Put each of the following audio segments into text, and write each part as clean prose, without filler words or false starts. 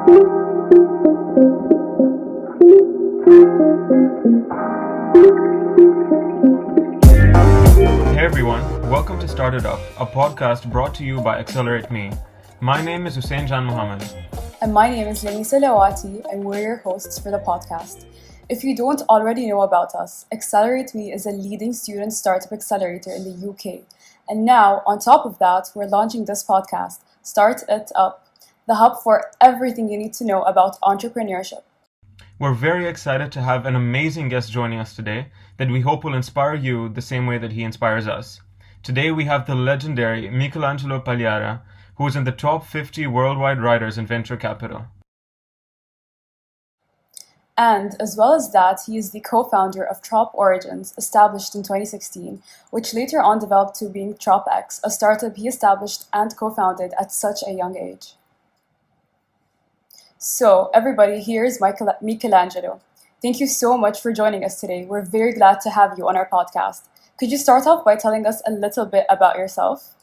Hey everyone, welcome to Started Up, a podcast brought to you by Accelerate Me. My name is Hussein Janmohamed. And my name is Lawati, and we're your hosts for the podcast. If you don't already know about us, Accelerate Me is a leading student startup accelerator in the UK. And now, on top of that, we're launching this podcast, Start It Up, the hub for everything you need to know about entrepreneurship. We're very excited to have an amazing guest joining us today that we hope will inspire you the same way that he inspires us. Today we have the legendary Michelangelo Pagliara, who is in the top 50 worldwide writers in venture capital. And as well as that, he is the co-founder of Trop Origins, established in 2016, which later on developed to being TropX, a startup he established and co-founded at such a young age. So, everybody, here's Michelangelo. Thank you so much for joining us today. We're very glad to have you on our podcast. Could you start off by telling us a little bit about yourself?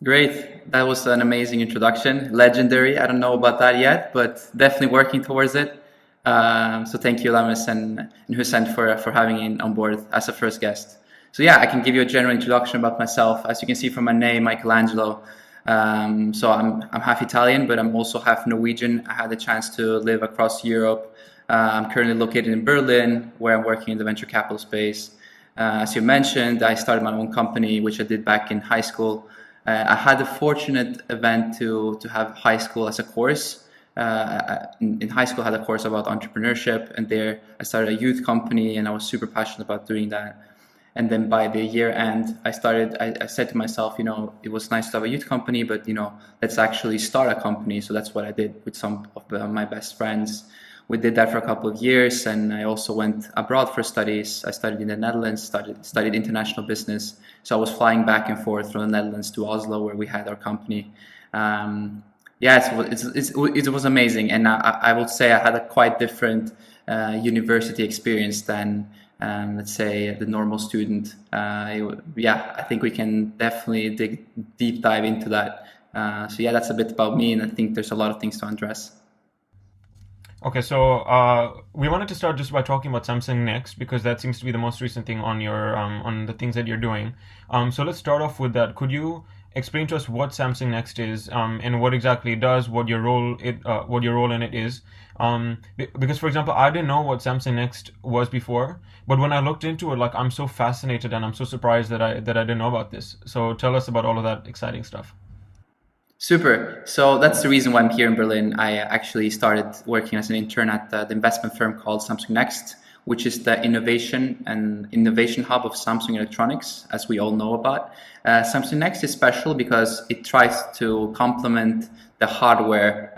Great. That was an amazing introduction. Legendary. I don't know about that yet, but definitely working towards it. So thank you, Lamis and Hussein, for having me on board as a first guest. So yeah, I can give you a general introduction about myself. As you can see from my name, Michelangelo. So I'm half Italian, but I'm also half Norwegian. I had the chance to live across Europe. I'm currently located in Berlin, where I'm working in the venture capital space. As you mentioned, I started my own company, which I did back in high school. I had the fortunate event to have high school as a course. In high school, I had a course about entrepreneurship, and there I started a youth company, and I was super passionate about doing that. And then by the year end, I said to myself, it was nice to have a youth company, but, let's actually start a company. So that's what I did with some of my best friends. We did that for a couple of years, and I also went abroad for studies. I studied in the Netherlands, studied international business. So I was flying back and forth from the Netherlands to Oslo, where we had our company. It was amazing. And I would say I had a quite different university experience than let's say the normal student. I think we can definitely deep dive into that. That's a bit about me, and I think there's a lot of things to address. Okay, so we wanted to start just by talking about Samsung Next, because that seems to be the most recent thing on your on the things that you're doing. So let's start off with that. Could you explain to us what Samsung Next is, and what exactly it does, what your role in it is? Because, for example, I didn't know what Samsung Next was before, but when I looked into it, I'm so fascinated and I'm so surprised that I didn't know about this. So tell us about all of that exciting stuff. Super. So that's the reason why I'm here in Berlin. I actually started working as an intern at the investment firm called Samsung Next, which is the innovation hub of Samsung Electronics, as we all know about. Samsung Next is special because it tries to complement the hardware.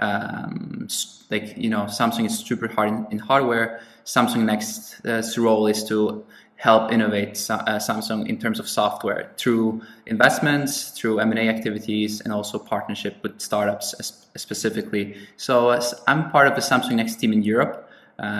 Samsung is super hard in hardware. Samsung Next's role is to help innovate Samsung in terms of software through investments, through M&A activities, and also partnership with startups specifically. So I'm part of the Samsung Next team in Europe,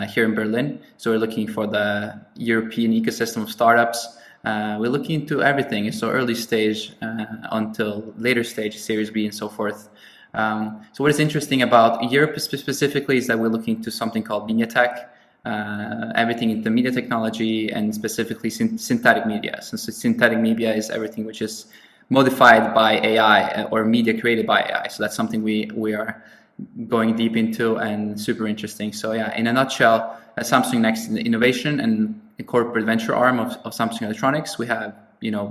here in Berlin. So we're looking for the European ecosystem of startups. We're looking into everything, so early stage until later stage, Series B and so forth. So what is interesting about Europe specifically is that we're looking to something called media tech, everything into media technology, and specifically synthetic media. Since synthetic media is everything which is modified by AI or media created by AI. So that's something we are going deep into and super interesting. So yeah, in a nutshell, Samsung Next is the innovation and a corporate venture arm of Samsung Electronics. We have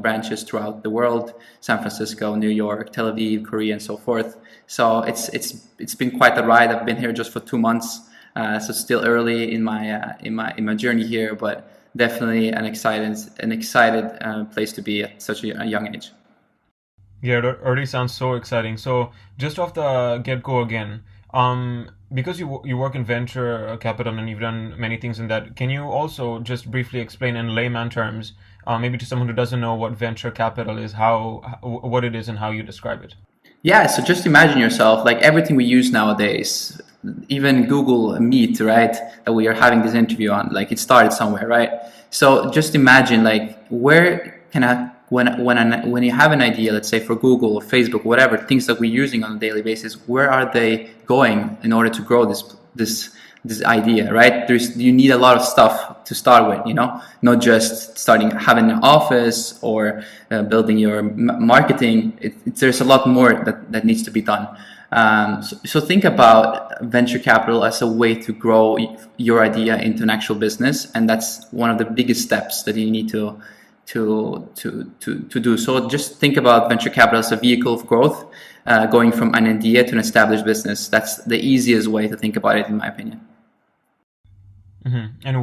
branches throughout the world: San Francisco, New York, Tel Aviv, Korea, and so forth. So it's been quite a ride. I've been here just for 2 months, so still early in my journey here, but definitely an excited place to be at such a young age. Yeah, it already sounds so exciting. So just off the get-go again, because you work in venture capital and you've done many things in that, can you also just briefly explain in layman terms, maybe to someone who doesn't know what venture capital is, what it is and how you describe it? Yeah, so just imagine yourself, like everything we use nowadays, even Google Meet, right, that we are having this interview on, like it started somewhere, right? So just imagine, like, where can a when you have an idea, let's say for Google or Facebook, whatever things that we're using on a daily basis, where are they going in order to grow this idea, right? You need a lot of stuff to start with, not just having an office or building your marketing. There's a lot more that needs to be done. So think about venture capital as a way to grow your idea into an actual business, and that's one of the biggest steps that you need to do. So just think about venture capital as a vehicle of growth, going from an idea to an established business. That's the easiest way to think about it, in my opinion. Mm-hmm. And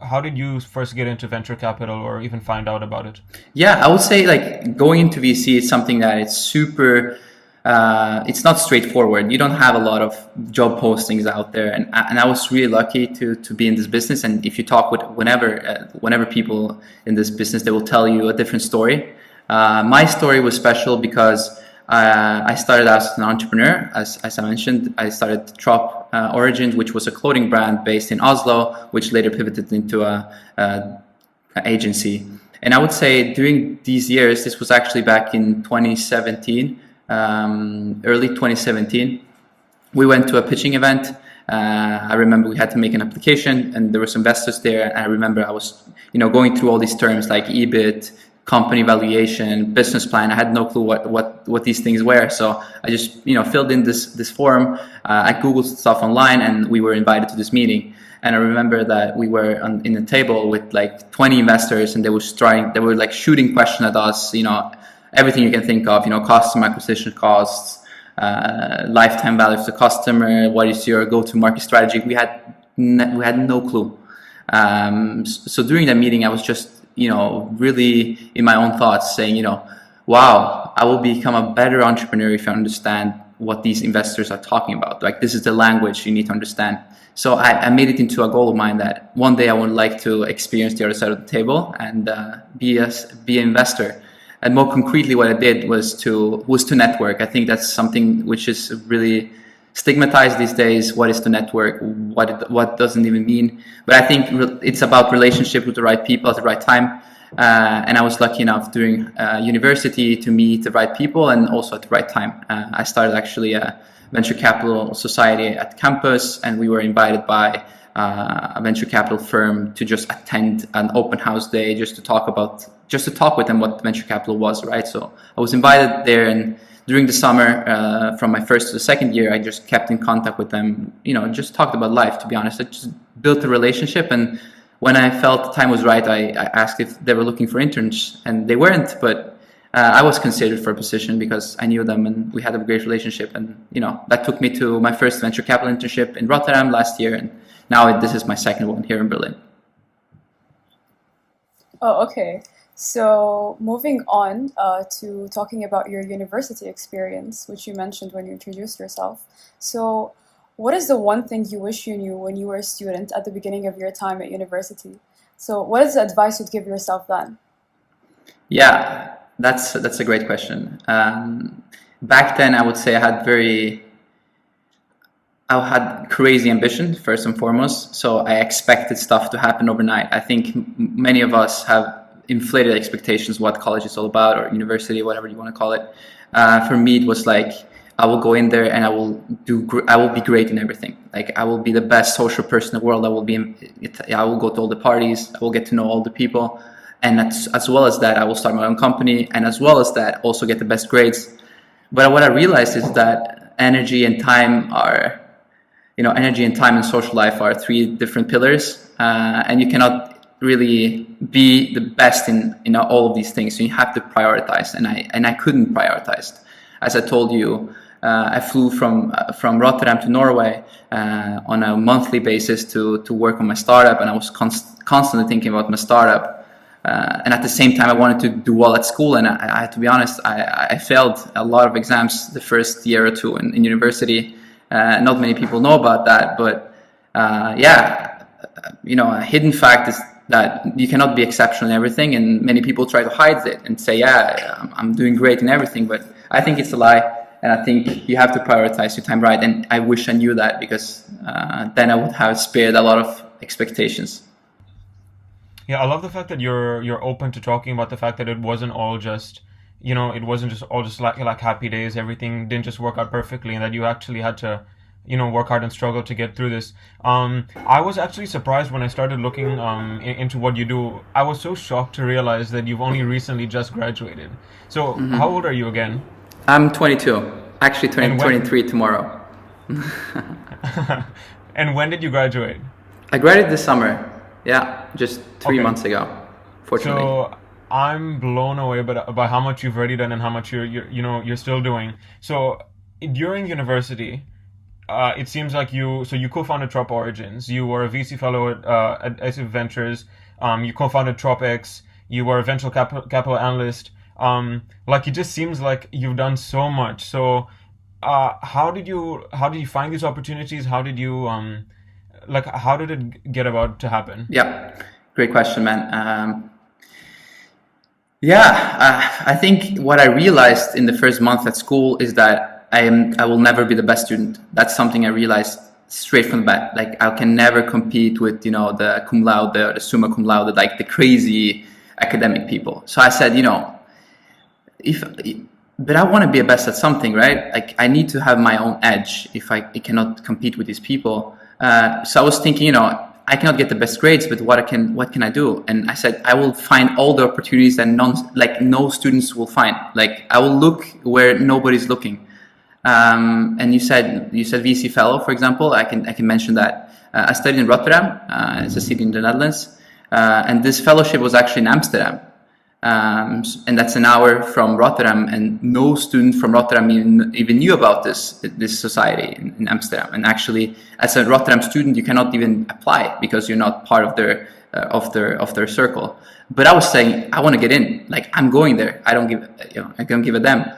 how did you first get into venture capital or even find out about it? Yeah, I would say like going into VC is something that it's super, it's not straightforward. You don't have a lot of job postings out there. And I was really lucky to be in this business. And if you talk with whenever people in this business, they will tell you a different story. My story was special because I started as an entrepreneur. As I mentioned, I started Trop Origins, which was a clothing brand based in Oslo, which later pivoted into an agency. And I would say during these years, this was actually back in 2017, early 2017, we went to a pitching event. I remember we had to make an application and there were some investors there. And I remember I was, going through all these terms like EBIT, company valuation, business plan. I had no clue what these things were. So I just, filled in this form. I Googled stuff online and we were invited to this meeting. And I remember that we were in a table with like 20 investors and they were like shooting questions at us, everything you can think of, customer acquisition costs, lifetime value of the customer, what is your go-to-market strategy? We had no clue. So during that meeting, I was just, really in my own thoughts saying, wow, I will become a better entrepreneur if I understand what these investors are talking about. Like, this is the language you need to understand. So I made it into a goal of mine that one day I would like to experience the other side of the table and be an investor. And more concretely, what I did was to network. I think that's something which is really stigmatized these days. What is to network? What doesn't even mean? But I think it's about relationship with the right people at the right time. And I was lucky enough during university to meet the right people and also at the right time. I started actually a venture capital society at campus, and we were invited by a venture capital firm to just attend an open house day just to talk with them what venture capital was, right? So I was invited there, and during the summer, from my first to the second year, I just kept in contact with them, just talked about life, to be honest. I just built a relationship, and when I felt the time was right, I asked if they were looking for interns, and they weren't, but I was considered for a position because I knew them and we had a great relationship. And, that took me to my first venture capital internship in Rotterdam last year, and now this is my second one here in Berlin. Oh, okay. So moving on to talking about your university experience, which you mentioned when you introduced yourself. So what is the one thing you wish you knew when you were a student at the beginning of your time at university? So what is the advice you'd give yourself then? Yeah, that's a great question. Back then, I would say I had crazy ambition, first and foremost. So I expected stuff to happen overnight. I think many of us have inflated expectations what college is all about, or university, whatever you want to call it. For me, it was like I will go in there and I will be great in everything. Like, I will be the best social person in the world. I will go to all the parties. I will get to know all the people, and as well as that, I will start my own company, and as well as that, also get the best grades. But what I realized is that energy and time and social life are three different pillars, and you cannot really be the best in all of these things. So you have to prioritize, and I couldn't prioritize. As I told you, I flew from Rotterdam to Norway on a monthly basis to work on my startup, and I was constantly thinking about my startup. And at the same time, I wanted to do well at school, and I have to be honest, I failed a lot of exams the first year or two in university. Not many people know about that, but a hidden fact is that you cannot be exceptional in everything, and many people try to hide it and say, I'm doing great in everything, but I think it's a lie, and I think you have to prioritize your time right, and I wish I knew that, because then I would have spared a lot of expectations. Yeah, I love the fact that you're open to talking about the fact that it wasn't all just, it wasn't just all just like happy days. Everything didn't just work out perfectly, and that you actually had to, work hard and struggle to get through this. I was actually surprised when I started looking into what you do. I was so shocked to realize that you've only recently just graduated. So, how old are you again? I'm 22. Actually, And 23 tomorrow. and when did you graduate? I graduated this summer. Yeah, just 3 months ago, fortunately. So I'm blown away by how much you've already done and how much you're still doing. So during university, it seems like you co-founded Trop Origins. You were a VC fellow at SF Ventures. You co-founded TropX. You were a venture capital analyst. Like it just seems like you've done so much. So how did you find these opportunities? How did you how did it get about to happen? Yeah, great question, man. I think what I realized in the first month at school is that I will never be the best student. That's something I realized straight from the bat. Like I can never compete with the cum laude, the summa cum laude, like the crazy academic people. So I said, but I want to be a best at something, right? Like I need to have my own edge if I cannot compete with these people. So I was thinking, I cannot get the best grades, but what can I do? And I said, I will find all the opportunities that no students will find. Like I will look where nobody's looking. And you said VC fellow, for example. I can mention that. I studied in Rotterdam. It's a city in the Netherlands. And this fellowship was actually in Amsterdam. And that's an hour from Rotterdam, and no student from Rotterdam even knew about this society in Amsterdam. And actually, as a Rotterdam student, you cannot even apply because you're not part of their circle. But I was saying, I want to get in. Like I'm going there. I don't give a damn.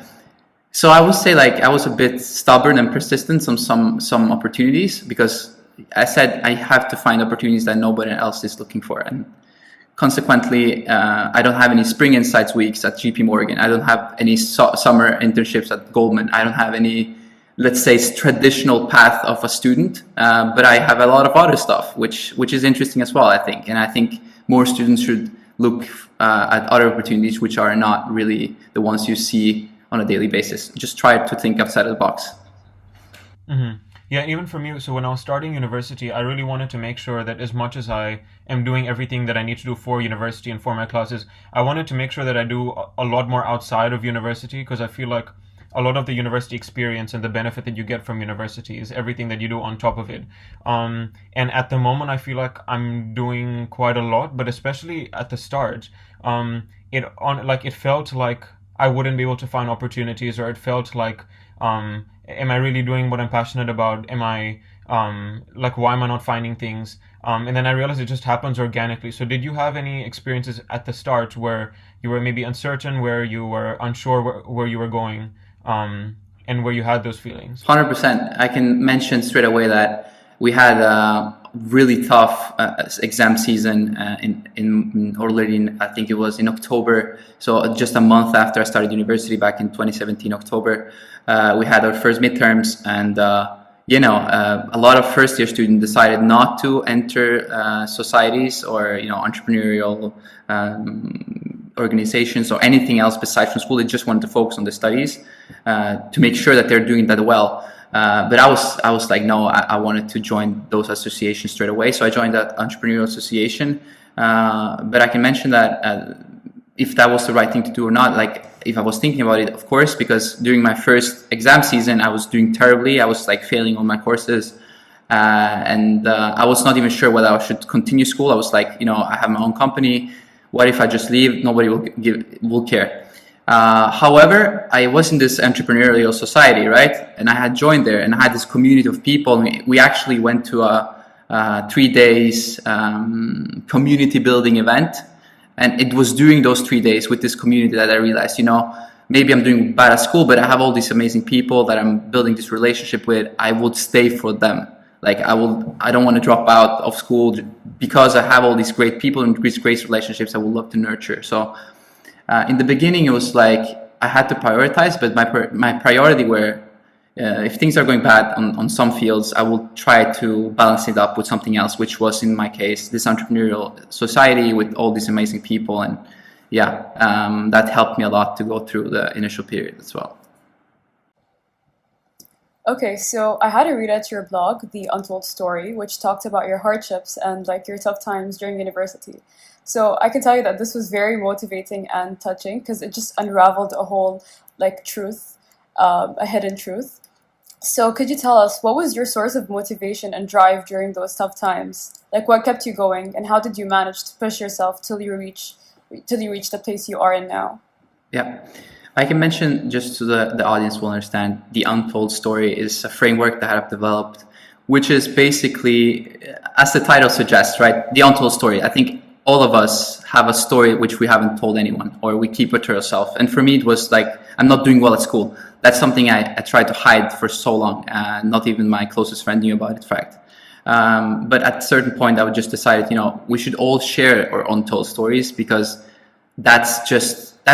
So I would say I was a bit stubborn and persistent on some opportunities, because I said I have to find opportunities that nobody else is looking for. And consequently, I don't have any Spring Insights weeks at JP Morgan. I don't have any summer internships at Goldman. I don't have any, let's say, traditional path of a student. But I have a lot of other stuff, which is interesting as well, I think. And I think more students should look at other opportunities which are not really the ones you see on a daily basis. Just try to think outside of the box. Mm-hmm. Yeah, even for me, so when I was starting university, I really wanted to make sure that as much as I am doing everything that I need to do for university and for my classes, I wanted to make sure that I do a lot more outside of university, because I feel like a lot of the university experience and the benefit that you get from university is everything that you do on top of it. And at the moment, I feel like I'm doing quite a lot, but especially at the start, it felt like I wouldn't be able to find opportunities, or it felt like, am I really doing what I'm passionate about? Am I, why am I not finding things? And then I realized it just happens organically. So did you have any experiences at the start where you were maybe uncertain, where you were unsure where you were going, and where you had those feelings? 100%. I can mention straight away that we had a really tough exam season I think it was in October. So just a month after I started university back in 2017, October, we had our first midterms, and a lot of first year students decided not to enter societies or entrepreneurial organizations or anything else besides from school. They just wanted to focus on the studies to make sure that they're doing that well. But I was like, no, I wanted to join those associations straight away. So I joined that entrepreneurial association. But I can mention that if that was the right thing to do or not, if I was thinking about it, of course, because during my first exam season, I was doing terribly. I was failing all my courses. And I was not even sure whether I should continue school. I was like, I have my own company. What if I just leave? Nobody will care. However, I was in this entrepreneurial society, right? And I had joined there, and I had this community of people. We actually went to a 3 days community building event. And it was during those 3 days with this community that I realized, maybe I'm doing bad at school, but I have all these amazing people that I'm building this relationship with. I would stay for them. I don't want to drop out of school because I have all these great people and these great relationships I would love to nurture. So in the beginning, it was like I had to prioritize, but my priority were, if things are going bad on some fields, I will try to balance it up with something else, which was in my case this entrepreneurial society with all these amazing people, and that helped me a lot to go through the initial period as well. Okay, so I had a read at your blog, The Untold Story, which talked about your hardships and like your tough times during university. So I can tell you that this was very motivating and touching because it just unraveled a whole like truth, a hidden truth. So could you tell us what was your source of motivation and drive during those tough times? Like what kept you going and how did you manage to push yourself till you reach the place you are in now? Yeah. I can mention, just so the audience will understand, the Untold Story is a framework that I've developed, which is basically, as the title suggests, right? The Untold Story. I think all of us have a story which we haven't told anyone, or we keep it to ourselves. And for me, it was like, I'm not doing well at school. That's something I tried to hide for so long. Not even my closest friend knew about it, in fact. But at a certain point, I would just decide, we should all share our untold stories, because that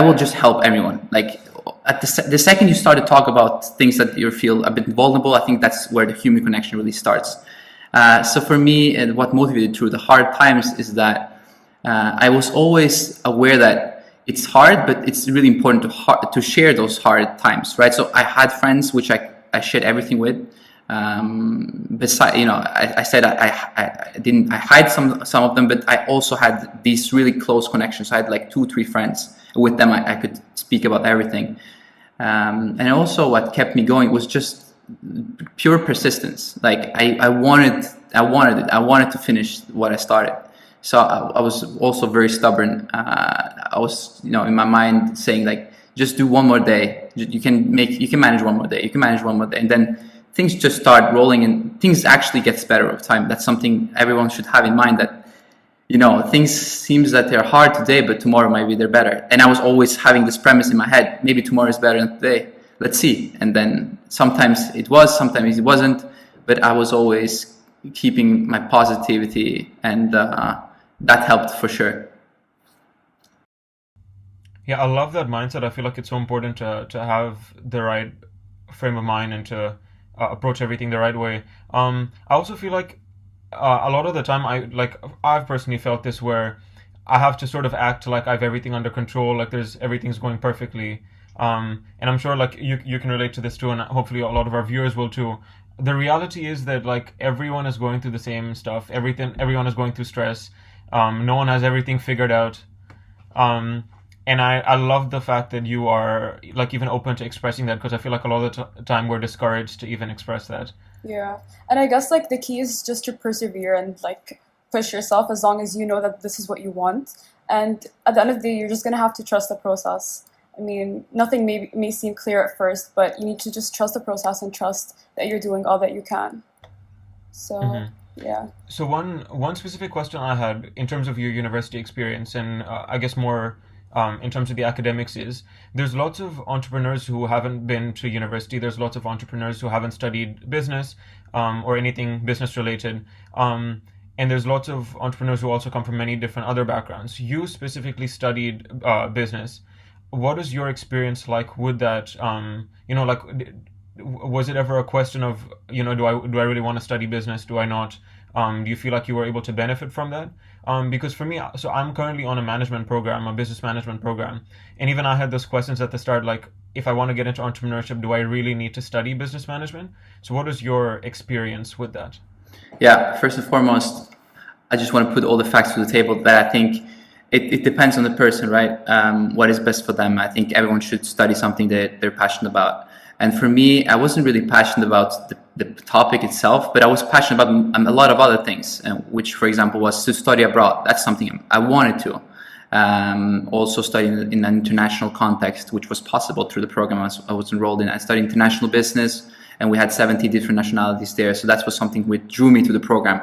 will just help everyone. Like at the second you start to talk about things that you feel a bit vulnerable, I think that's where the human connection really starts. So for me, and what motivated through the hard times is that I was always aware that it's hard, but it's really important to share those hard times, right? So I had friends which I shared everything with. I said I hide some of them, but I also had these really close connections. I had like 2-3 friends. With them, I could speak about everything. And also what kept me going was just pure persistence. Like I wanted it. I wanted to finish what I started. So I was also very stubborn. I was, in my mind saying like, just do one more day. You can manage one more day. You can manage one more day. And then things just start rolling and things actually gets better over time. That's something everyone should have in mind, that things seems that they're hard today, but tomorrow maybe they're better. And I was always having this premise in my head, maybe tomorrow is better than today. Let's see. And then sometimes it was, sometimes it wasn't, but I was always keeping my positivity, and that helped for sure. Yeah, I love that mindset. I feel like it's so important to have the right frame of mind and to approach everything the right way. I also feel like a lot of the time I've personally felt this, where I have to sort of act like I have everything under control, like everything's going perfectly. And I'm sure like you can relate to this too, and hopefully a lot of our viewers will too. The reality is that like everyone is going through the same stuff. Everyone is going through stress. No one has everything figured out. And I love the fact that you are like even open to expressing that, because I feel like a lot of the time we're discouraged to even express that. Yeah, and I guess like the key is just to persevere and like push yourself, as long as you know that this is what you want. And at the end of the day, you're just gonna have to trust the process. I mean, nothing may seem clear at first, but you need to just trust the process and trust that you're doing all that you can. So yeah. So one specific question I had in terms of your university experience, and I guess more in terms of the academics, is there's lots of entrepreneurs who haven't been to university. There's lots of entrepreneurs who haven't studied business or anything business related. And there's lots of entrepreneurs who also come from many different other backgrounds. You specifically studied business. What is your experience like with that? Was it ever a question of, do I really want to study business? Do I not? Do you feel like you were able to benefit from that? Because for me, so I'm currently on a management program, a business management program. And even I had those questions at the start, like, if I want to get into entrepreneurship, do I really need to study business management? So what is your experience with that? Yeah, first and foremost, I just want to put all the facts to the table, that I think it depends on the person, right? What is best for them. I think everyone should study something that they're passionate about. And for me, I wasn't really passionate about the topic itself, but I was passionate about a lot of other things, which, for example, was to study abroad. That's something I wanted to. Also studying in an international context, which was possible through the program I was enrolled in. I studied international business, and we had 70 different nationalities there. So that was something which drew me to the program.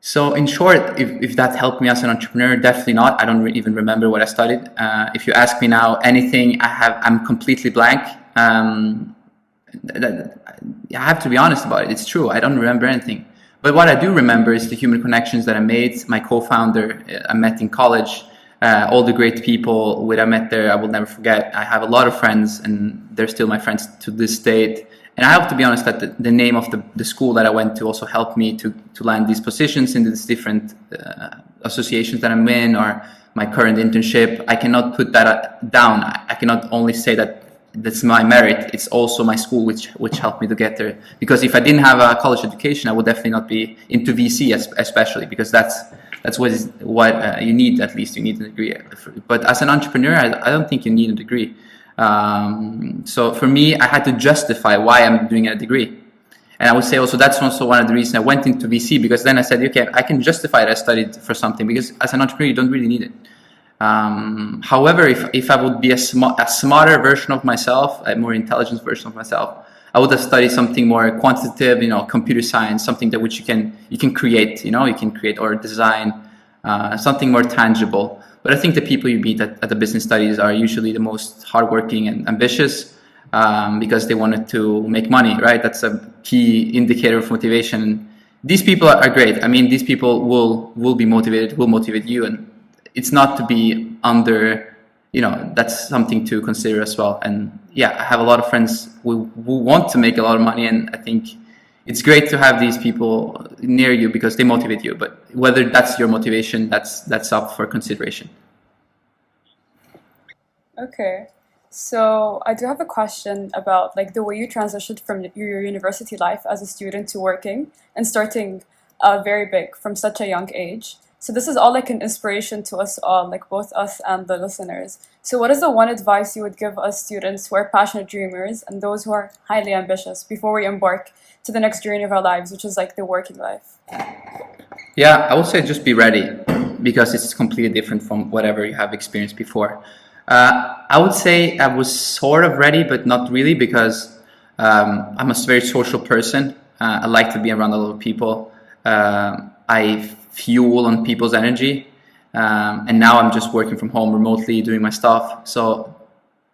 So in short, if that helped me as an entrepreneur, definitely not. I don't even remember what I studied. If you ask me now anything, I'm completely blank. I have to be honest about it. It's true. I don't remember anything. But what I do remember is the human connections that I made. My co-founder I met in college. All the great people I met there, I will never forget. I have a lot of friends, and they're still my friends to this date. And I have to be honest that the name of the school that I went to also helped me to land these positions in these different associations that I'm in, or my current internship. I cannot put that down. I cannot only say that that's my merit. It's also my school which helped me to get there. Because if I didn't have a college education, I would definitely not be into VC, especially, because that's what you need. At least you need a degree. But as an entrepreneur, I don't think you need a degree. So for me, I had to justify why I'm doing a degree. And I would say also that's also one of the reasons I went into VC, because then I said, okay, I can justify that I studied for something, because as an entrepreneur, you don't really need it. However, if I would be a smarter version of myself, a more intelligent version of myself, I would have studied something more quantitative, computer science, something that which you can create, you can create or design, something more tangible. But I think the people you meet at the business studies are usually the most hardworking and ambitious, because they wanted to make money, right? That's a key indicator of motivation. These people are great. I mean, these people will be motivated, will motivate you, and it's not to be under, that's something to consider as well. And yeah, I have a lot of friends who want to make a lot of money, and I think it's great to have these people near you because they motivate you. But whether that's your motivation, that's up for consideration. Okay. So I do have a question about the way you transitioned from your university life as a student to working and starting very big from such a young age. So this is all an inspiration to us all, both us and the listeners. So what is the one advice you would give us students who are passionate dreamers and those who are highly ambitious before we embark to the next journey of our lives, which is the working life? Yeah, I would say just be ready, because it's completely different from whatever you have experienced before. I would say I was sort of ready, but not really, because I'm a very social person. I like to be around a lot of people. I fuel on people's energy. And now I'm just working from home remotely, doing my stuff. So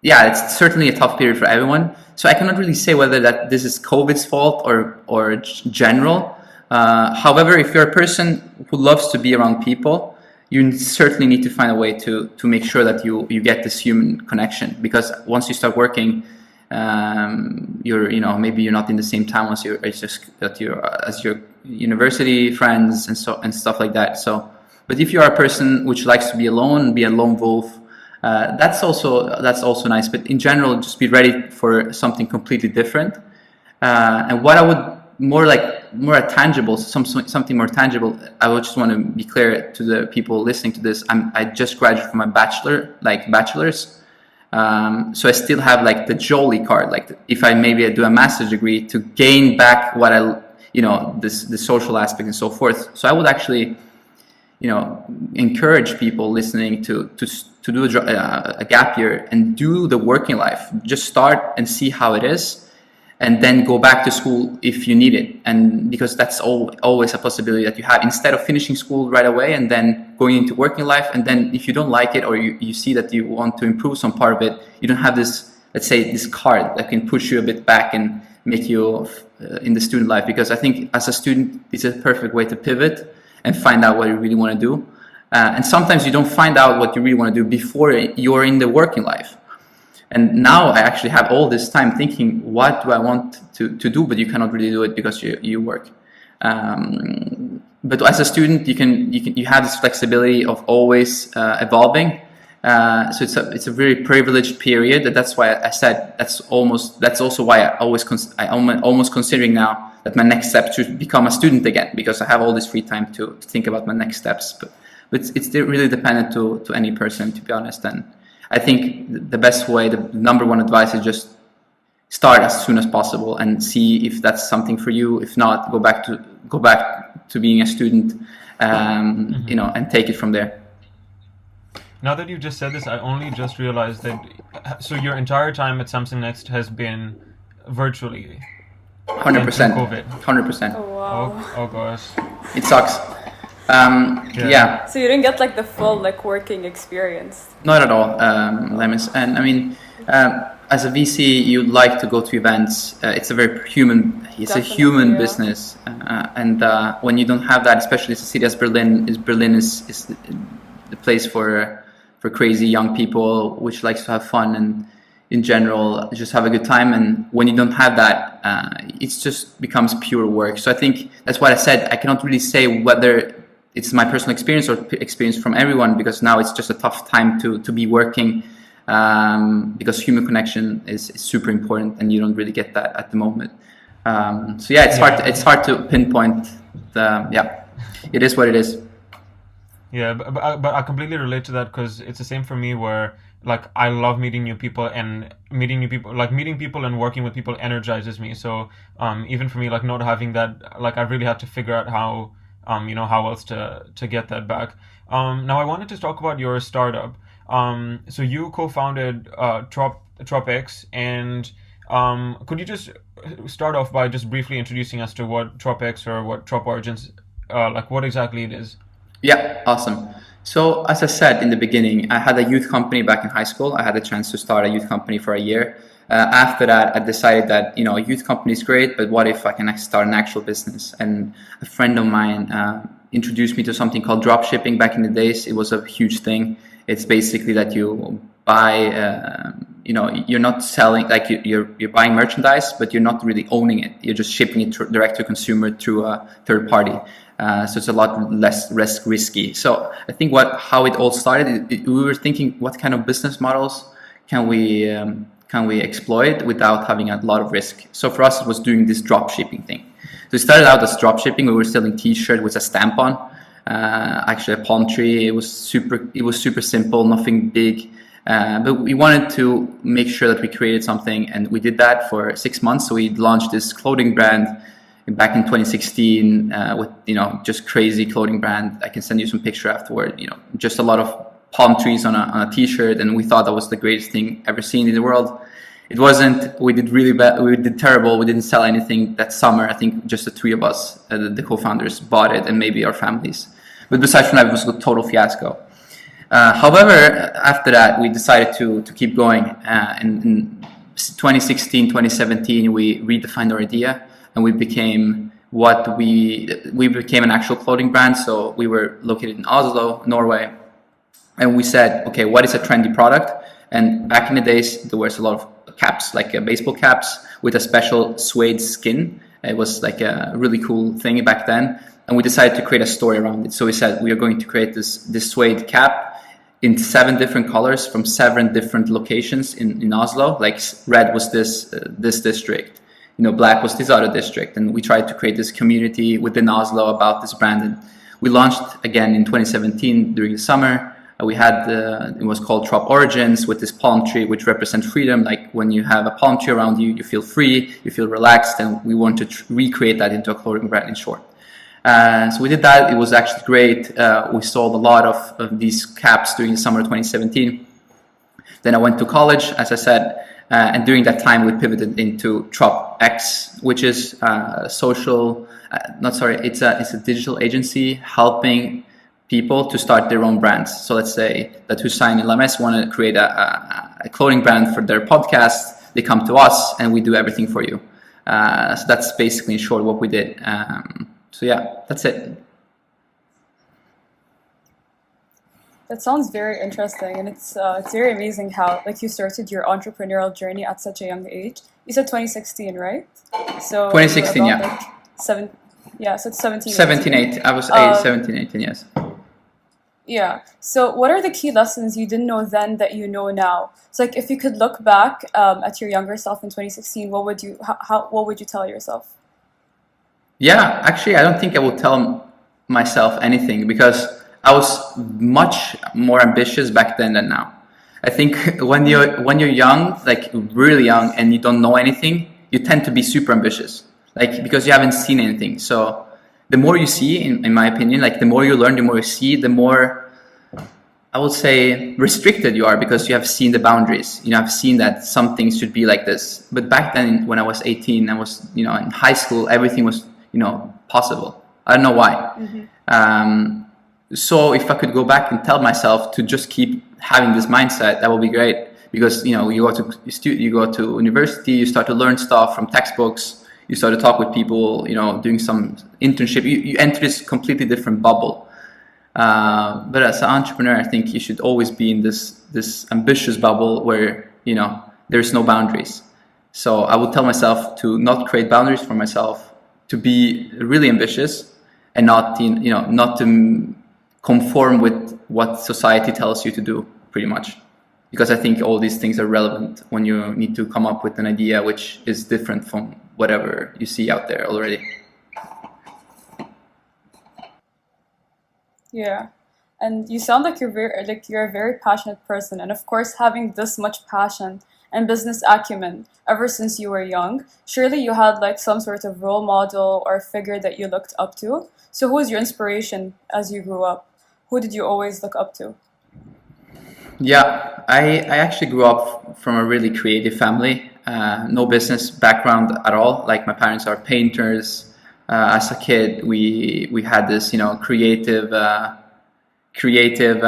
yeah, it's certainly a tough period for everyone. So I cannot really say whether that this is COVID's fault or general. However, if you're a person who loves to be around people, you certainly need to find a way to make sure that you get this human connection, because once you start working, maybe you're not in the same town as your university friends and stuff like that. So, but if you are a person which likes to be alone, be a lone wolf, that's also nice. But in general, just be ready for something completely different. And what I would more tangible, something more tangible. I would just want to be clear to the people listening to this. I just graduated from my bachelor's. So I still have the Jolie card. If I maybe do a master's degree to gain back what the social aspect and so forth. So I would actually, encourage people listening to do a gap year and do the working life. Just start and see how it is, and then go back to school if you need it. And because that's always a possibility that you have, instead of finishing school right away and then going into working life. And then if you don't like it, or you see that you want to improve some part of it, you don't have this, let's say, this card that can push you a bit back and make you in the student life. Because I think as a student, it's a perfect way to pivot and find out what you really want to do. And sometimes you don't find out what you really want to do before you're in the working life. And now I actually have all this time thinking, what do I want to do? But you cannot really do it because you work. But as a student, you have this flexibility of always evolving. So it's a very privileged period. That's why I said that's also why I'm almost considering now that my next step should become a student again, because I have all this free time to think about my next steps. But it's really dependent to any person, to be honest. And I think the best way, the number one advice is just start as soon as possible and see if that's something for you. If not, go back to being a student, and take it from there. Now that you just said this, I only just realized that. So your entire time at Samsung Next has been virtually. 100%. COVID. 100%. Oh, wow. Oh gosh. It sucks. Yeah. So you didn't get the full working experience? Not at all, Lemis. And I mean, as a VC, you'd like to go to events. It's a human business. And when you don't have that, especially in a city as Berlin is the place for crazy young people, which likes to have fun and in general just have a good time. And when you don't have that, it just becomes pure work. So I think that's what I said. I cannot really say whether it's my personal experience or experience from everyone, because now it's just a tough time to be working, because human connection is super important, and you don't really get that at the moment. So yeah, it's hard to pinpoint. It is what it is. Yeah, but I completely relate to that, because it's the same for me, where like I love meeting new people, and meeting people and working with people energizes me. So even for me, like not having that, like I really had to figure out how how else to get that back. Now I wanted to talk about your startup. So you co-founded TropX, and could you just start off by just briefly introducing us to what TropX or what Trop Origins, like what exactly it is? Yeah, awesome. So as I said in the beginning, I had a youth company back in high school. I had a chance to start a youth company for a year. After that, I decided that, a youth company is great, but what if I can start an actual business? And a friend of mine introduced me to something called drop shipping. Back in the days, it was a huge thing. It's basically that you buy, you're not selling, like you're buying merchandise, but you're not really owning it. You're just shipping it direct to consumer through a third party. So it's a lot less risky. So I think how it all started, we were thinking, what kind of business models can we exploit without having a lot of risk? So for us, it was doing this drop shipping thing. So it started out as drop shipping. We were selling T-shirt with a stamp on, actually a palm tree. It was super simple, nothing big. But we wanted to make sure that we created something, and we did that for 6 months. So we launched this clothing brand back in 2016 with just crazy clothing brand. I can send you some picture afterward. Just a lot of palm trees on a T-shirt, and we thought that was the greatest thing ever seen in the world. It wasn't. We did really bad. We did terrible. We didn't sell anything that summer. I think just the three of us, the co-founders, bought it, and maybe our families. But besides from that, it was a total fiasco. However, after that, we decided to keep going. And in 2016, 2017, we redefined our idea, and we became an actual clothing brand. So we were located in Oslo, Norway, and we said, okay, what is a trendy product? And back in the days, there was a lot of caps, like baseball caps with a special suede skin. It was like a really cool thing back then. And we decided to create a story around it. So we said, we are going to create this suede cap in 7 different colors from 7 different locations in Oslo. Like red was this district, black was this other district. And we tried to create this community within Oslo about this brand. And we launched again in 2017 during the summer. We had it was called Trop Origins, with this palm tree, which represents freedom. Like when you have a palm tree around you, you feel free, you feel relaxed, and we want to recreate that into a clothing brand, in short. So we did that. It was actually great. We sold a lot of these caps during the summer of 2017. Then I went to college, as I said, and during that time we pivoted into TropX, which is it's a digital agency helping people to start their own brands. So let's say that Hussein and Lames want to create a clothing brand for their podcast. They come to us and we do everything for you. So that's basically, in short, what we did. So yeah, that's it. That sounds very interesting, and it's very amazing how you started your entrepreneurial journey at such a young age. You said 2016, right? So 2016, yeah. So it's 17. 17, 18. I was 17, 18, yes. Yeah. So what are the key lessons you didn't know then that you know now? So if you could look back at your younger self in 2016, what would you tell yourself? Yeah, actually, I don't think I will tell myself anything, because I was much more ambitious back then than now. I think when you're young, like really young, and you don't know anything, you tend to be super ambitious, because you haven't seen anything. So the more you see, in my opinion, the more you learn, the more you see, the more, I would say, restricted you are, because you have seen the boundaries. I've seen that some things should be like this. But back then, when I was 18, I was, in high school, everything was, possible. I don't know why. Mm-hmm. So if I could go back and tell myself to just keep having this mindset, that would be great. Because, you go to university, you start to learn stuff from textbooks, you start to talk with people, doing some internship, you enter this completely different bubble. But as an entrepreneur, I think you should always be in this ambitious bubble where, there's no boundaries. So I would tell myself to not create boundaries for myself, to be really ambitious, and not not to conform with what society tells you to do, pretty much. Because I think all these things are relevant when you need to come up with an idea which is different from whatever you see out there already. Yeah. And you sound like you're a very passionate person, and of course, having this much passion and business acumen ever since you were young, surely you had like some sort of role model or figure that you looked up to. So who was your inspiration as you grew up? Who did you always look up to? Yeah, I actually grew up from a really creative family. No business background at all. Like my parents are painters. As a kid, we had this creative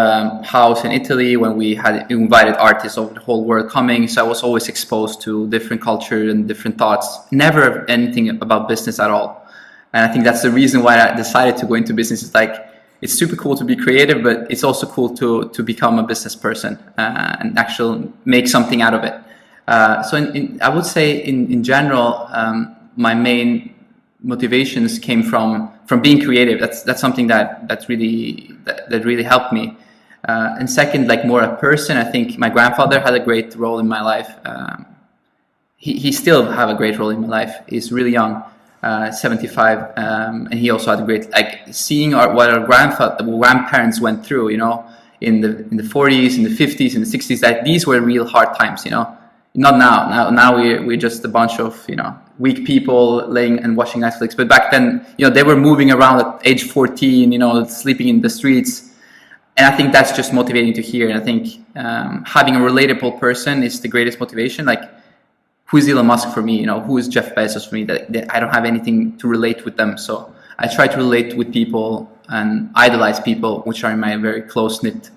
house in Italy when we had invited artists over the whole world coming. So I was always exposed to different culture and different thoughts. Never anything about business at all. And I think that's the reason why I decided to go into business. It's like, it's super cool to be creative, but it's also cool to become a business person and actually make something out of it. So I would say in general, my main motivations came from being creative. That's something that really helped me. And second, like more a person, I think my grandfather had a great role in my life. He still have a great role in my life. He's really young. 75, and he also had a great, like, seeing what our grandparents went through, in the 40s, in the 50s, in the 60s. That these were real hard times, not now. Now we're just a bunch of weak people laying and watching Netflix. But back then, they were moving around at age 14, sleeping in the streets. And I think that's just motivating to hear. And I think having a relatable person is the greatest motivation. Like, who's Elon Musk for me? Who is Jeff Bezos for me? That I don't have anything to relate with them. So I try to relate with people and idolize people, which are in my very close-knit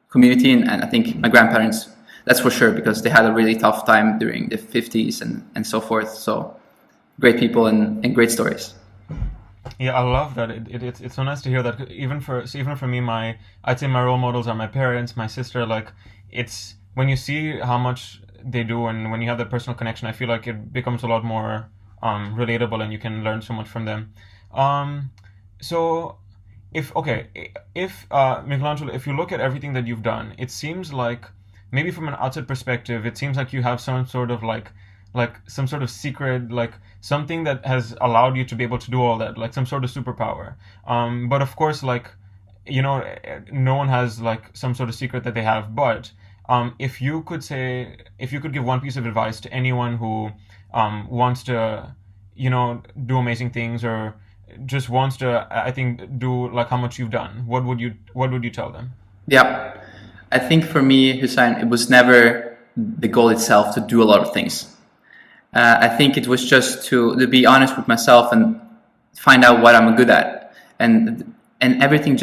community. And I think my grandparents, that's for sure, because they had a really tough time during the 50s and so forth. So great people and great stories. Yeah, I love that. It's so nice to hear that. Even for me, I'd say my role models are my parents, my sister. Like, it's when you see how much they do, and when you have that personal connection, I feel like it becomes a lot more relatable, and you can learn so much from them. So if Michelangelo, if you look at everything that you've done, it seems like, maybe from an outside perspective, it seems like you have some sort of like some sort of secret, like something that has allowed you to be able to do all that, like some sort of superpower. But of course, like, no one has like some sort of secret that they have. But if you could give one piece of advice to anyone who wants to, do amazing things, or just wants to, I think, do like how much you've done, what would you tell them? Yeah, I think for me, Hussein, it was never the goal itself to do a lot of things. I think it was just to be honest with myself and find out what I'm good at, and everything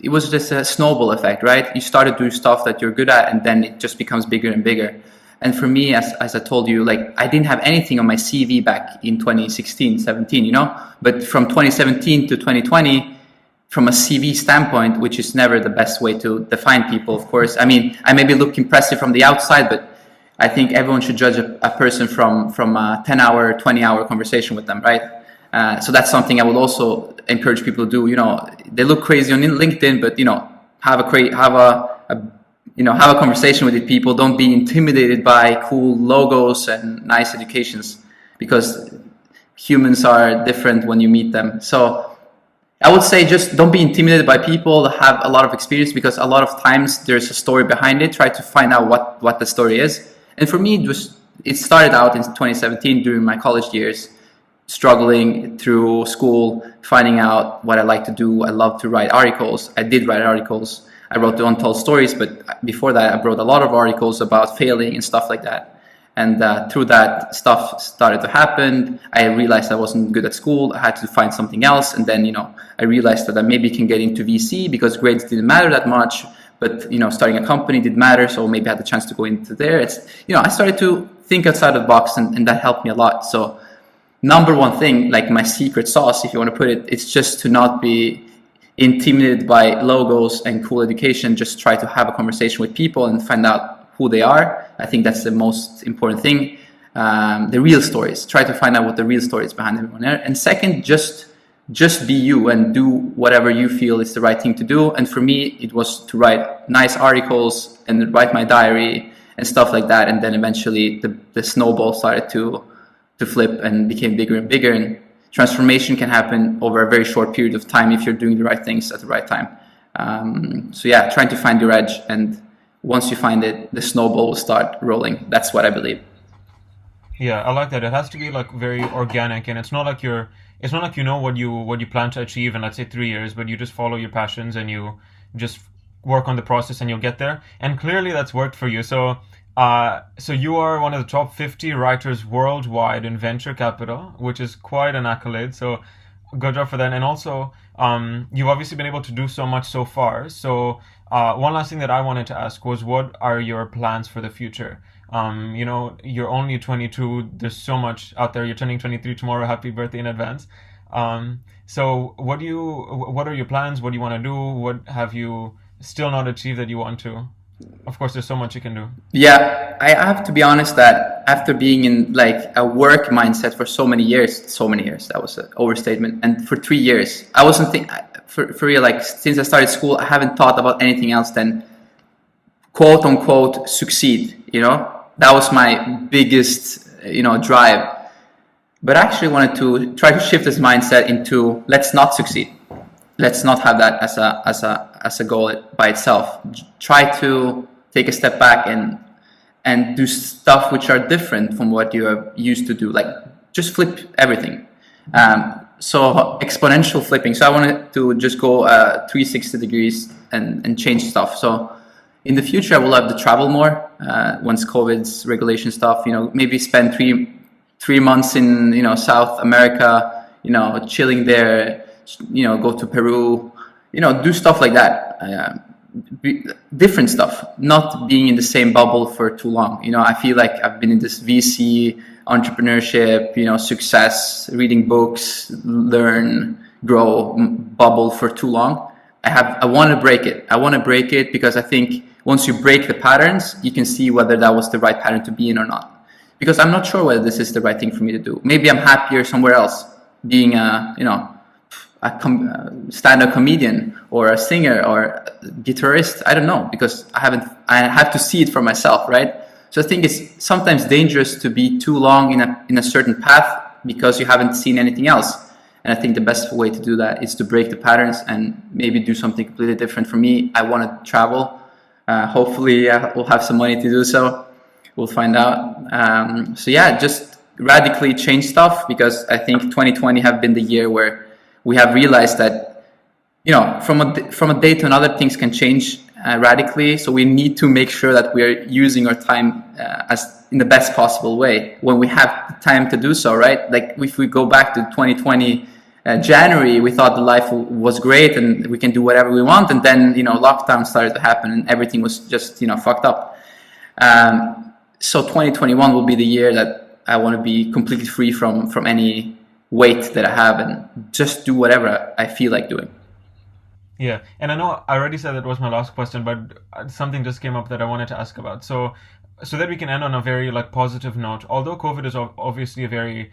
it was just a snowball effect, right? You start to do stuff that you're good at, and then it just becomes bigger and bigger. And for me, as I told you, like, I didn't have anything on my CV back in 2016, 17, but from 2017 to 2020, from a CV standpoint, which is never the best way to define people, of course. I mean, I maybe look impressive from the outside, but I think everyone should judge a person from a 10-hour, 20-hour conversation with them, right? So that's something I would also encourage people to do. They look crazy on LinkedIn, but have a conversation with the people. Don't be intimidated by cool logos and nice educations, because humans are different when you meet them. So I would say just don't be intimidated by people that have a lot of experience, because a lot of times there's a story behind it. Try to find out what the story is. And for me, it started out in 2017 during my college years, struggling through school, finding out what I like to do. I love to write articles. I did write articles. I wrote the Untold Stories, but before that, I wrote a lot of articles about failing and stuff like that. And through that, stuff started to happen. I realized I wasn't good at school. I had to find something else. And then, I realized that I maybe can get into VC because grades didn't matter that much. But, starting a company did matter. So maybe I had the chance to go into there. I started to think outside of the box, and that helped me a lot. So number one thing, like my secret sauce, if you want to put it, it's just to not be intimidated by logos and cool education. Just try to have a conversation with people and find out who they are. I think that's the most important thing. the real stories. Try to find out what the real story is behind everyone. And second, just be you and do whatever you feel is the right thing to do. And for me, it was to write nice articles and write my diary and stuff like that. And then eventually the snowball started to flip and became bigger and bigger. And transformation can happen over a very short period of time if you're doing the right things at the right time. So yeah, trying to find your edge, and once you find it, the snowball will start rolling. That's what I believe. Yeah, I like that. It has to be like very organic, and it's not like you know what you plan to achieve in, let's say, 3 years, but you just follow your passions and you just work on the process and you'll get there. And clearly that's worked for you. So so you are one of the top 50 writers worldwide in venture capital, which is quite an accolade. So good job for that. And also, you've obviously been able to do so much so far. So one last thing that I wanted to ask was, what are your plans for the future? You're only 22. There's so much out there. You're turning 23 tomorrow. Happy birthday in advance. So what are your plans? What do you want to do? What have you still not achieved that you want to? Of course, there's so much you can do. Yeah, I have to be honest that after being in like a work mindset for so many years, that was an overstatement. And for 3 years, I wasn't for real, like since I started school, I haven't thought about anything else than quote unquote succeed, That was my biggest, drive. But I actually wanted to try to shift this mindset into let's not succeed. Let's not have that as a goal by itself. Try to take a step back and do stuff which are different from what you are used to do. Like just flip everything. So exponential flipping. So I wanted to just go 360 degrees and change stuff. So in the future, I will have to travel more once COVID's regulation stuff. Maybe spend three months in South America. Chilling there. Go to Peru. Do stuff like that. Different stuff. Not being in the same bubble for too long. I feel like I've been in this VC entrepreneurship, success, reading books, learn, grow bubble for too long. I want to break it. I want to break it because I think once you break the patterns, you can see whether that was the right pattern to be in or not. Because I'm not sure whether this is the right thing for me to do. Maybe I'm happier somewhere else, being a stand-up comedian or a singer or a guitarist. I don't know, because I have to see it for myself, right? So I think it's sometimes dangerous to be too long in a certain path because you haven't seen anything else. And I think the best way to do that is to break the patterns and maybe do something completely different. For me, I want to travel. Hopefully we'll have some money to do so. We'll find out. So yeah, just radically change stuff, because I think 2020 have been the year where we have realized that, from a day to another, things can change radically. So we need to make sure that we're using our time as in the best possible way when we have the time to do so, right? Like if we go back to 2020 January, we thought the life was great and we can do whatever we want, and then lockdown started to happen and everything was just fucked up. So 2021 will be the year that I want to be completely free from any weight that I have and just do whatever I feel like doing. Yeah, and I know I already said that was my last question, but something just came up that I wanted to ask about. So that we can end on a very positive note. Although COVID is obviously a very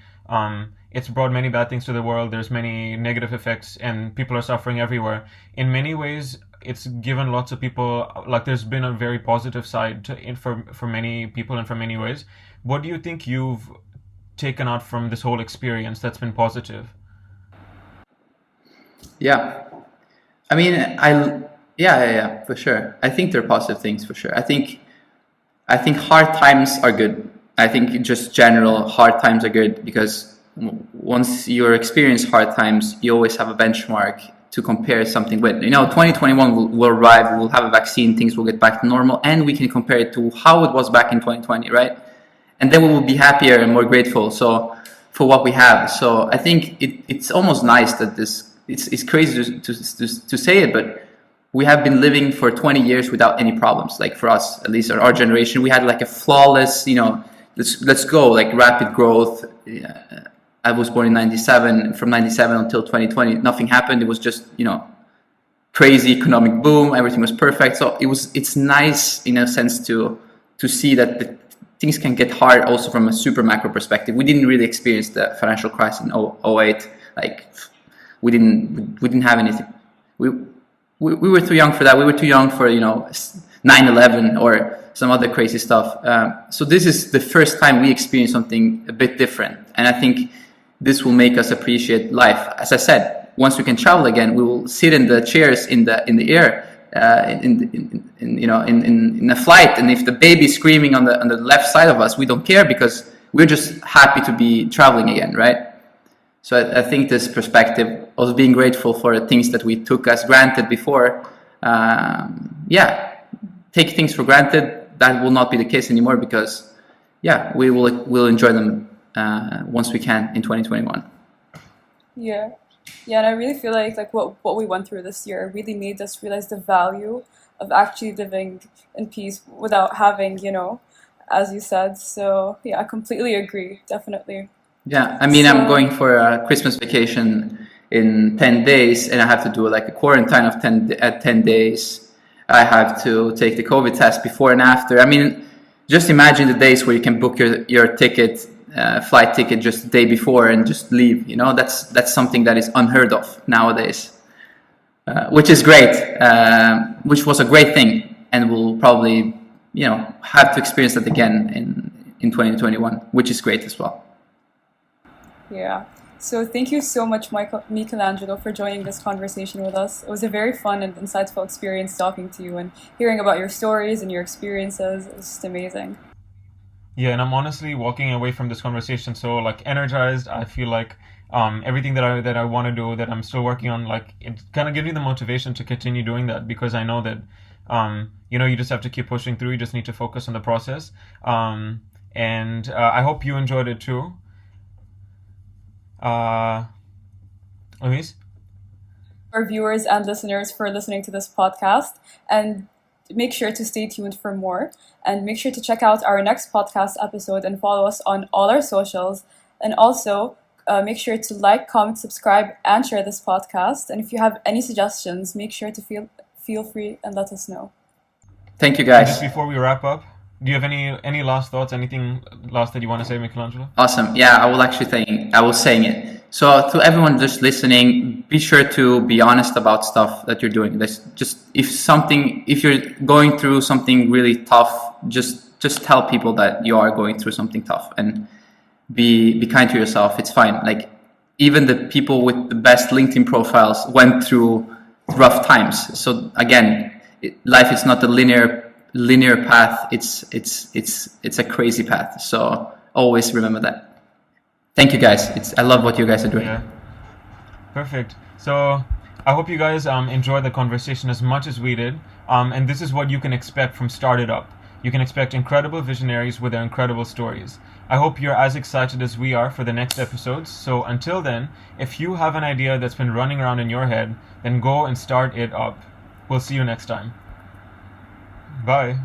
it's brought many bad things to the world. There's many negative effects, and people are suffering everywhere. In many ways, it's given lots of people, there's been a very positive side for many people and for many ways. What do you think you've taken out from this whole experience that's been positive? Yeah. I mean, yeah, for sure. I think there are positive things for sure. I think hard times are good. I think just general hard times are good, because once you experience hard times, you always have a benchmark to compare something with. 2021 will arrive, we'll have a vaccine, things will get back to normal, and we can compare it to how it was back in 2020, right? And then we will be happier and more grateful for what we have. So I think it's almost nice that it's crazy to say it, but we have been living for 20 years without any problems. Like for us, at least our generation, we had a flawless, let's go, rapid growth. I was born in 97. From 97 until 2020, nothing happened. It was just, crazy economic boom. Everything was perfect. So it's nice in a sense to see that things can get hard also from a super macro perspective. We didn't really experience the financial crisis in 08. Like we didn't have anything. We were too young for that. We were too young for 9/11 or some other crazy stuff. So this is the first time we experience something a bit different, and I think this will make us appreciate life. As I said, once we can travel again, we will sit in the chairs in the air in a flight, and if the baby's screaming on the left side of us, we don't care because we're just happy to be traveling again, right? So I think this perspective of being grateful for the things that we took as granted before, take things for granted. That will not be the case anymore because, we'll enjoy them once we can in 2021. Yeah, and I really feel like what we went through this year really made us realize the value of actually living in peace without having, as you said. So yeah, I completely agree, definitely. Yeah, I mean, I'm going for a Christmas vacation in 10 days, and I have to do like a quarantine of 10 days. I have to take the COVID test before and after. I mean, just imagine the days where you can book your ticket, flight ticket just the day before and just leave. That's something that is unheard of nowadays, which is great, which was a great thing, and we'll probably have to experience that again in 2021, which is great as well. Yeah. So thank you so much, Michelangelo, for joining this conversation with us. It was a very fun and insightful experience talking to you and hearing about your stories and your experiences. It was just amazing. Yeah, and I'm honestly walking away from this conversation so like energized. I feel like everything that I want to do, that I'm still working on, like it kind of gives me the motivation to continue doing that, because I know that you just have to keep pushing through. You just need to focus on the process. And I hope you enjoyed it too. Luis? Our viewers and listeners for listening to this podcast, and make sure to stay tuned for more, and make sure to check out our next podcast episode and follow us on all our socials, and also make sure to like, comment, subscribe, and share this podcast. And if you have any suggestions, make sure to feel free and let us know. Thank you, guys. Just before we wrap up, do you have any last thoughts, anything last that you want to say, Michelangelo? Awesome. Yeah, I was saying it. So to everyone just listening, be sure to be honest about stuff that you're doing. If you're going through something really tough, just tell people that you are going through something tough, and be kind to yourself. It's fine. Like even the people with the best LinkedIn profiles went through rough times. So again, life is not a linear path. It's a crazy path. So always remember that. Thank you, guys. I love what you guys are doing. Yeah. Perfect. So I hope you guys enjoyed the conversation as much as we did. And this is what you can expect from Started Up. You can expect incredible visionaries with their incredible stories. I hope you're as excited as we are for the next episodes. So until then, if you have an idea that's been running around in your head, then go and start it up. We'll see you next time. Bye.